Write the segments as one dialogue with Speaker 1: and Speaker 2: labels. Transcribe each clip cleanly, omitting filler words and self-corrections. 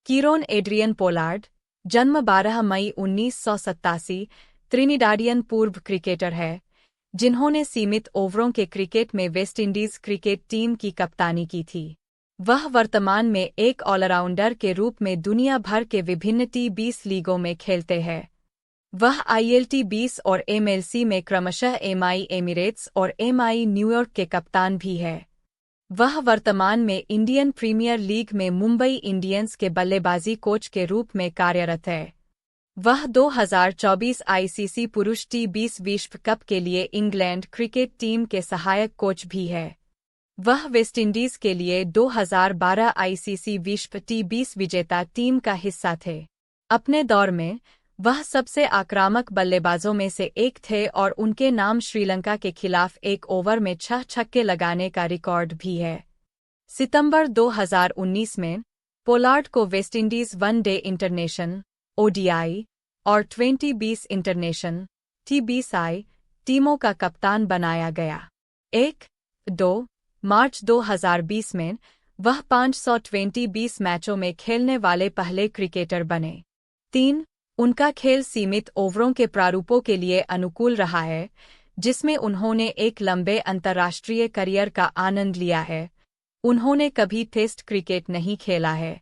Speaker 1: Kieron Adrian Pollard, जन्म 12 मई 1987, त्रिनिडाडियन पूर्व cricketer है, जिन्होंने सीमित ओवरों के क्रिकेट में वेस्टइंडीज क्रिकेट टीम की कप्तानी की थी। वह वर्तमान में एक ऑलराउंडर के रूप में दुनिया भर के विभिन्न T20 लीगों में खेलते हैं। वह ILT20 और MLC में क्रमशः MI एमिरेट्स और MI न्यूयॉर्क के कप्तान भी है। वह वर्तमान में इंडियन प्रीमियर लीग में मुंबई इंडियंस के बल्लेबाजी कोच के रूप में कार्यरत है। वह 2024 ICC पुरुष T20 विश्व कप के लिए इंग्लैंड क्रिकेट टीम के सहायक कोच भी है। वह वेस्टइंडीज के लिए 2012 ICC विश्व T20 विजेता टीम का हिस्सा थे। अपने दौर में वह सबसे आक्रामक बल्लेबाजों में से एक थे और उनके नाम श्रीलंका के खिलाफ एक ओवर में 6 छक्के लगाने का रिकॉर्ड भी है। सितंबर 2019 में पोलार्ड को वेस्टइंडीज वनडे इंटरनेशनल ODI और 2020 इंटरनेशनल TBSI टीमों का कप्तान बनाया गया। 1-2 मार्च 2020 में वह 520 मैचों में खेलने वाले पहले क्रिकेटर बने। 3 उनका खेल सीमित ओवरों के प्रारूपों के लिए अनुकूल रहा है, जिसमें उन्होंने एक लंबे अंतर्राष्ट्रीय करियर का आनंद लिया है। उन्होंने कभी टेस्ट क्रिकेट नहीं खेला है।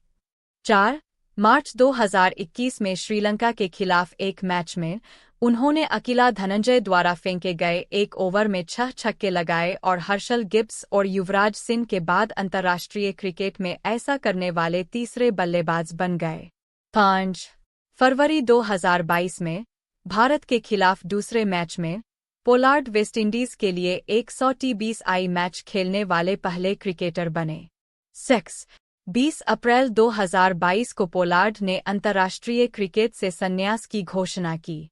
Speaker 1: 4 मार्च 2021 में श्रीलंका के खिलाफ एक मैच में उन्होंने अकिला धनंजय द्वारा फेंके गए एक ओवर में 6 छक्के लगाए और हर्षल गिब्स और युवराज सिंह के बाद अंतर्राष्ट्रीय क्रिकेट में ऐसा करने वाले तीसरे बल्लेबाज बन गए। 5 फरवरी 2022 में भारत के खिलाफ दूसरे मैच में पोलार्ड वेस्टइंडीज के लिए 100 TBSI मैच खेलने वाले पहले क्रिकेटर बने। 20 अप्रैल 2022 को पोलार्ड ने अंतर्राष्ट्रीय क्रिकेट से संन्यास की घोषणा की।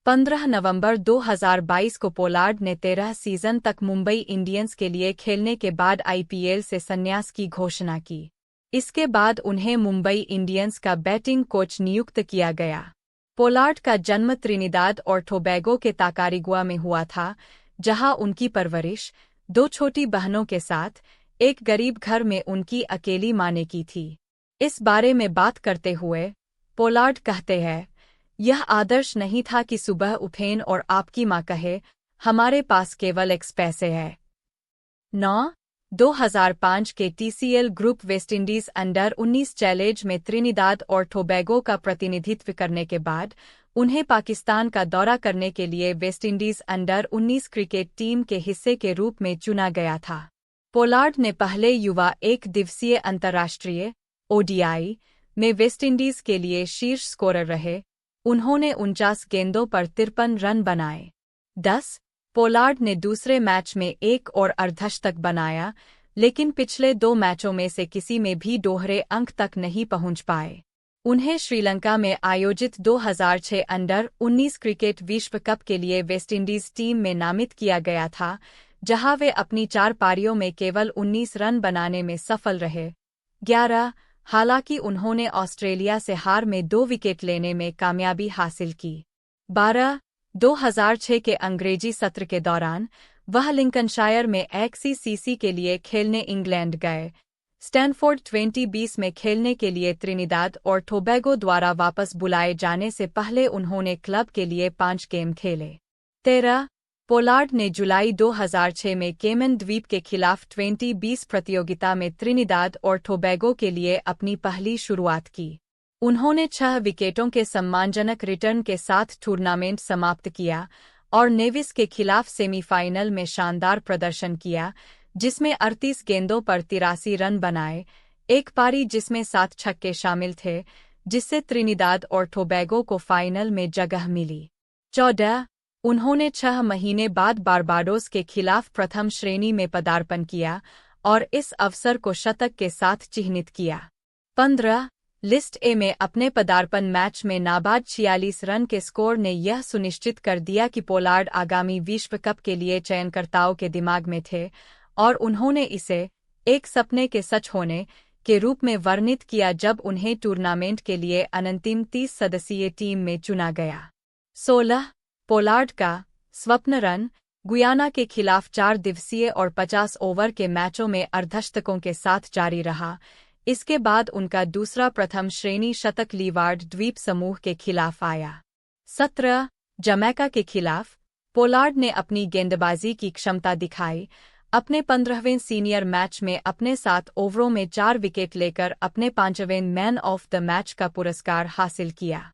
Speaker 1: 15 नवंबर 2022 को पोलार्ड ने 13 सीजन तक मुंबई इंडियंस के लिए खेलने के बाद IPL से संन्यास की घोषणा की। इसके बाद उन्हें मुंबई इंडियंस का बैटिंग कोच नियुक्त किया गया। पोलार्ड का जन्म त्रिनिदाद और टोबैगो के ताकारिगुआ में हुआ था, जहां उनकी परवरिश 2 छोटी बहनों के साथ एक गरीब घर में उनकी अकेली मां ने की थी। इस बारे में बात करते हुए पोलार्ड कहते हैं, यह आदर्श नहीं था कि सुबह उठें और आपकी मां कहे, हमारे पास केवल X पैसे है। 9 2005 के TCL group West Indies under 19 challenge में त्रिनिदाद और टोबैगो का प्रतिनिधित्व करने के बाद उन्हें पाकिस्तान का दौरा करने के लिए वेस्टइंडीज अंडर 19 क्रिकेट टीम के हिस्से के रूप में चुना गया था। पोलार्ड ने पहले युवा एक दिवसीय अंतर्राष्ट्रीय ODI में वेस्टइंडीज के लिए शीर्ष स्कोरर रहे। उन्होंने 49 गेंदों पर 53 रन बनाए। 10 पोलार्ड ने दूसरे मैच में एक और अर्धशतक बनाया, लेकिन पिछले 2 मैचों में से किसी में भी दोहरे अंक तक नहीं पहुंच पाए। उन्हें श्रीलंका में आयोजित 2006 अंडर 19 क्रिकेट विश्व कप के लिए वेस्टइंडीज टीम में नामित किया गया था, जहां वे अपनी 4 पारियों में केवल 19 रन बनाने में सफल रहे। 11 हालांकि उन्होंने ऑस्ट्रेलिया से हार में 2 विकेट लेने में कामयाबी हासिल की। 12 2006 के अंग्रेजी सत्र के दौरान वह लिंकनशायर में XCC के लिए खेलने इंग्लैंड गए। स्टैनफोर्ड 2020 में खेलने के लिए त्रिनिदाद और टोबैगो द्वारा वापस बुलाए जाने से पहले उन्होंने क्लब के लिए 5 गेम खेले। 13 पोलार्ड ने जुलाई 2006 में केमन द्वीप के खिलाफ 2020 प्रतियोगिता में त्रिनिदाद और टोबैगो के लिए अपनी पहली शुरुआत की। उन्होंने 6 विकेटों के सम्मानजनक रिटर्न के साथ टूर्नामेंट समाप्त किया और नेविस के खिलाफ सेमीफाइनल में शानदार प्रदर्शन किया, जिसमें 38 गेंदों पर 83 रन बनाए, एक पारी जिसमें 7 छक्के शामिल थे, जिससे त्रिनिदाद और टोबैगो को फाइनल में जगह मिली। 14 उन्होंने 6 महीने बाद बारबाडोस के खिलाफ प्रथम श्रेणी में पदार्पण किया और इस अवसर को शतक के साथ चिह्नित किया। 15 लिस्ट ए में अपने पदार्पण मैच में नाबाद 46 रन के स्कोर ने यह सुनिश्चित कर दिया कि पोलार्ड आगामी विश्व कप के लिए चयनकर्ताओं के दिमाग में थे और उन्होंने इसे एक सपने के सच होने के रूप में वर्णित किया जब उन्हें टूर्नामेंट के लिए अंतिम 30 सदस्यीय टीम में चुना गया। 16 पोलार्ड का स्वप्न रन गुयाना के खिलाफ 4 दिवसीय और 50 ओवर के मैचों में अर्धशतकों के साथ जारी रहा। इसके बाद उनका दूसरा प्रथम श्रेणी शतक लीवार्ड द्वीप समूह के खिलाफ आया। 17 जमैका के खिलाफ पोलार्ड ने अपनी गेंदबाजी की क्षमता दिखाई। अपने 15वें सीनियर मैच में अपने 7 ओवरों में 4 विकेट लेकर अपने 5वें मैन ऑफ द मैच का पुरस्कार हासिल किया।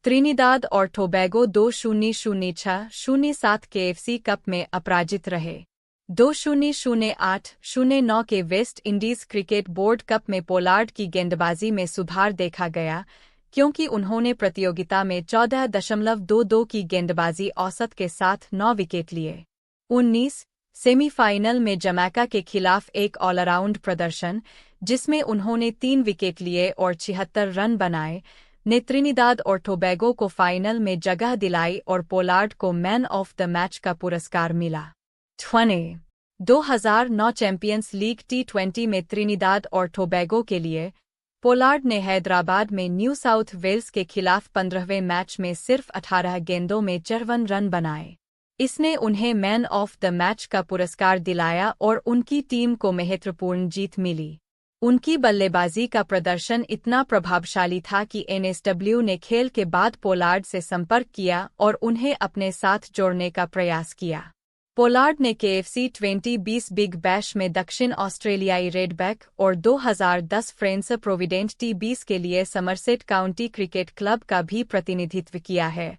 Speaker 1: त्रिनिदाद और टोबैगो 2-0-0-6-0-7 KFC कप में अपराजित रहे। 2-0-0-8-0-9 के West Indies cricket board cup में पोलार्ड की गेंदबाजी में सुधार देखा गया, क्योंकि उन्होंने प्रतियोगिता में 14.22 की गेंदबाजी औसत के साथ 9 विकेट लिए। 19 सेमीफाइनल में जमैका के खिलाफ एक ऑलराउंड प्रदर्शन, जिसमें उन्होंने 3 विकेट लिए और 76 रन बनाए, ने त्रिनिदाद और टोबैगो को फाइनल में जगह दिलाई और पोलार्ड को मैन ऑफ द मैच का पुरस्कार मिला। 2009 चैंपियंस लीग T20 में त्रिनिदाद और टोबैगो के लिए पोलार्ड ने हैदराबाद में न्यू साउथ वेल्स के खिलाफ 15वें मैच में सिर्फ 18 गेंदों में 54 रन बनाए। इसने उन्हें मैन ऑफ द मैच का पुरस्कार दिलाया और उनकी टीम को महत्वपूर्ण जीत मिली। उनकी बल्लेबाजी का प्रदर्शन इतना प्रभावशाली था कि NSW ने खेल के बाद पोलार्ड से संपर्क किया और उन्हें अपने साथ जोड़ने का प्रयास किया। पोलार्ड ने KFC 2020 बिग बैश में दक्षिण ऑस्ट्रेलियाई रेडबैक और 2010 फ्रेंच प्रोविडेंट T20 के लिए समरसेट काउंटी क्रिकेट क्लब का भी प्रतिनिधित्व किया है।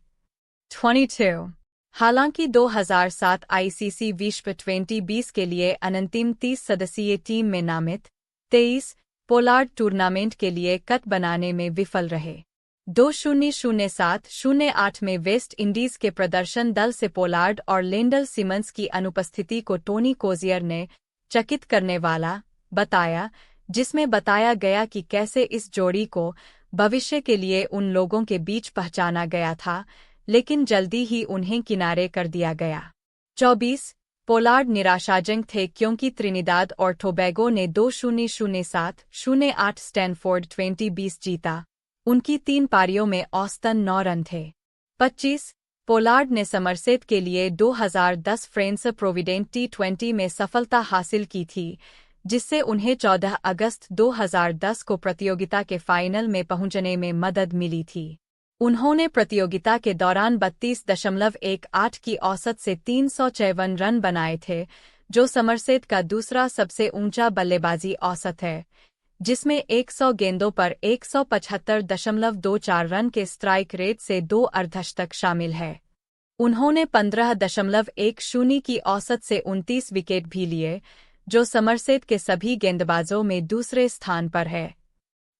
Speaker 1: 22 हालांकि 2007 ICC विश्व 2020 के लिए अनंतिम 30 सदस्यीय टीम में नामित 23 पोलार्ड टूर्नामेंट के लिए कट बनाने में विफल रहे। 2007-08 में वेस्ट इंडीज के प्रदर्शन दल से पोलार्ड और लेंडल सिमंस की अनुपस्थिति को टोनी कोजियर ने चकित करने वाला बताया, जिसमें बताया गया कि कैसे इस जोड़ी को भविष्य के लिए उन लोगों के बीच पहचाना गया था, लेकिन जल्दी ही उन्हें किनारे कर दिया गया। 24 पोलार्ड निराशाजनक थे क्योंकि त्रिनिदाद और टोबैगो ने 2007-08 स्टैनफोर्ड 2020 जीता। उनकी 3 पारियों में औसतन 9 रन थे। 25 पोलार्ड ने समरसेट के लिए 2010 फ्रेंच प्रोविडेंट T20 में सफलता हासिल की थी, जिससे उन्हें 14 अगस्त 2010 को प्रतियोगिता के फाइनल में पहुंचने में मदद मिली थी। उन्होंने प्रतियोगिता के दौरान 32.18 की औसत से 354 रन बनाए थे, जो समरसेट का दूसरा सबसे ऊंचा बल्लेबाजी औसत है, जिसमें 100 गेंदों पर 175.24 रन के स्ट्राइक रेट से 2 अर्धशतक शामिल है। उन्होंने 15.10 की औसत से 29 विकेट भी लिए, जो समरसेट के सभी गेंदबाजों में दूसरे स्थान पर है।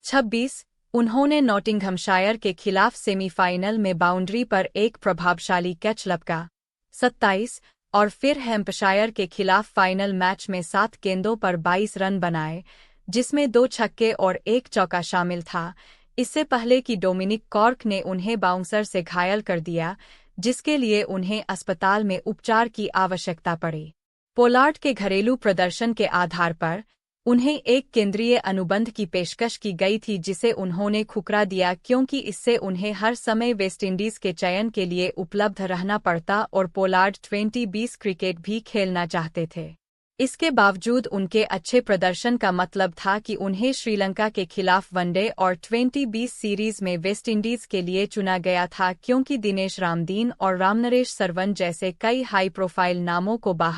Speaker 1: 26 उन्होंने नॉटिंघमशायर के खिलाफ सेमीफाइनल में बाउंड्री पर एक प्रभावशाली कैच लपका। 27 और फिर हैम्पशायर के खिलाफ फाइनल मैच में 7 गेंदों पर 22 रन बनाए, जिसमें 2 छक्के और 1 चौका शामिल था, इससे पहले कि डोमिनिक कॉर्क ने उन्हें बाउंसर से घायल कर दिया, जिसके लिए उन्हें अस्पताल में उपचार की आवश्यकता पड़ी। पोलार्ड के घरेलू प्रदर्शन के आधार पर उन्हें एक केंद्रीय अनुबंध की पेशकश की गई थी, जिसे उन्होंने ठुकरा दिया क्योंकि इससे उन्हें हर समय वेस्टइंडीज के चयन के लिए उपलब्ध रहना पड़ता और पोलार्ड 2020 क्रिकेट भी खेलना चाहते थे। इसके बावजूद उनके अच्छे प्रदर्शन का मतलब था कि उन्हें श्रीलंका के खिलाफ वनडे और 2020 सीरीज में वेस्टइंडीज के लिए चुना गया था, क्योंकि दिनेश रामदीन और रामनरेश सरवन जैसे कई हाई प्रोफाइल नामों को बाहर